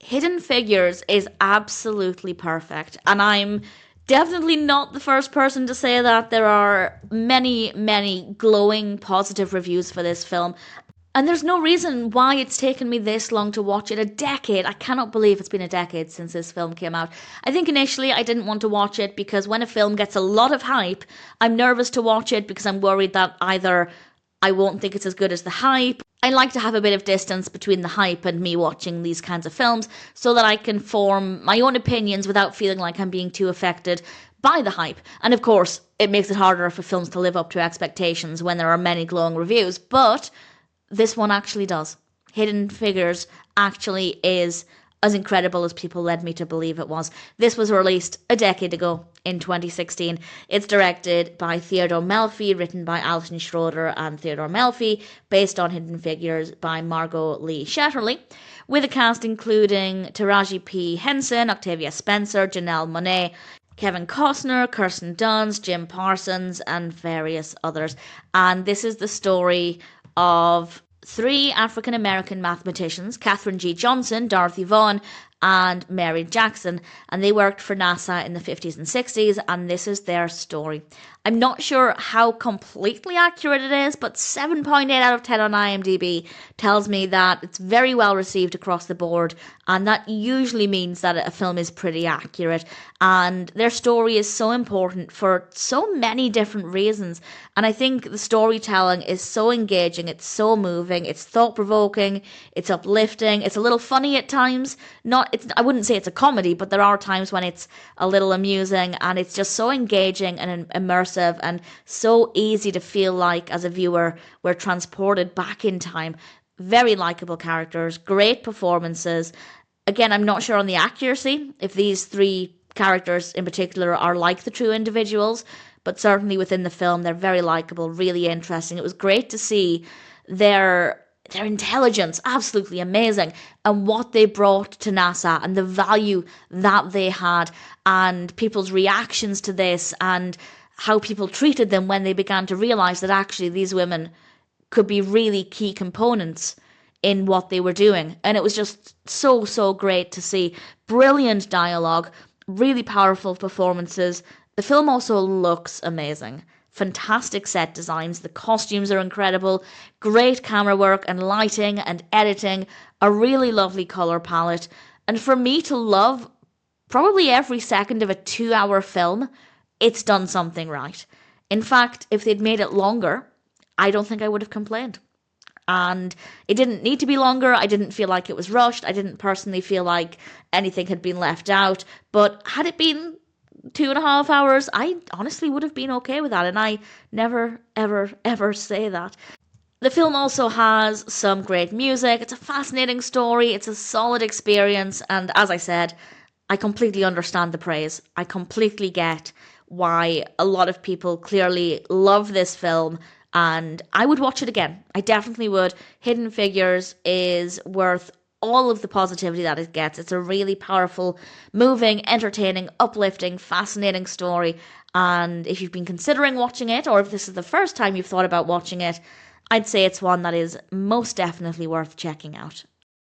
Hidden Figures is absolutely perfect, and I'm definitely not the first person to say that. There are many, many glowing positive reviews for this film. And there's no reason why it's taken me this long to watch it. A decade. I cannot believe it's been a decade since this film came out. I think initially I didn't want to watch it because when a film gets a lot of hype, I'm nervous to watch it because I'm worried that either I won't think it's as good as the hype. I like to have a bit of distance between the hype and me watching these kinds of films so that I can form my own opinions without feeling like I'm being too affected by the hype. And of course, it makes it harder for films to live up to expectations when there are many glowing reviews, but this one actually does. Hidden Figures actually is as incredible as people led me to believe it was. This was released a decade ago in 2016. It's directed by Theodore Melfi, written by Alison Schroeder and Theodore Melfi, based on Hidden Figures by Margot Lee Shetterly, with a cast including Taraji P. Henson, Octavia Spencer, Janelle Monáe, Kevin Costner, Kirsten Dunst, Jim Parsons, and various others. And this is the story of three African-American mathematicians, Katherine G. Johnson, Dorothy Vaughan, and Mary Jackson, and they worked for NASA in the 50s and 60s, and this is their story. I'm not sure how completely accurate it is, but 7.8 out of 10 on IMDb tells me that it's very well received across the board, and that usually means that a film is pretty accurate. And their story is so important for so many different reasons, and I think the storytelling is so engaging, it's so moving, it's thought-provoking, it's uplifting, it's a little funny at times. I wouldn't say it's a comedy, but there are times when it's a little amusing, and it's just so engaging and immersive and so easy to feel like, as a viewer, we're transported back in time. Very likable characters, great performances. Again, I'm not sure on the accuracy, if these three characters in particular are like the true individuals, but certainly within the film, they're very likable, really interesting. It was great to see their intelligence, absolutely amazing, and what they brought to NASA and the value that they had, and people's reactions to this, and how people treated them when they began to realize that actually these women could be really key components in what they were doing. And it was just so great to see. Brilliant dialogue, really powerful performances. The film also looks amazing. Fantastic set designs, the costumes are incredible, great camera work and lighting and editing, a really lovely colour palette, and for me to love probably every second of a 2-hour film, it's done something right. In fact, if they'd made it longer, I don't think I would have complained. And it didn't need to be longer, I didn't feel like it was rushed, I didn't personally feel like anything had been left out, but had it been 2.5 hours, I honestly would have been okay with that, and I never, ever say that. The film also has some great music, it's a fascinating story, it's a solid experience, and as I said, I completely understand the praise. I completely get why a lot of people clearly love this film, and I would watch it again. I definitely would. Hidden Figures is worth all of the positivity that it gets. It's a really powerful, moving, entertaining, uplifting, fascinating story. And if you've been considering watching it, or if this is the first time you've thought about watching it, I'd say it's one that is most definitely worth checking out.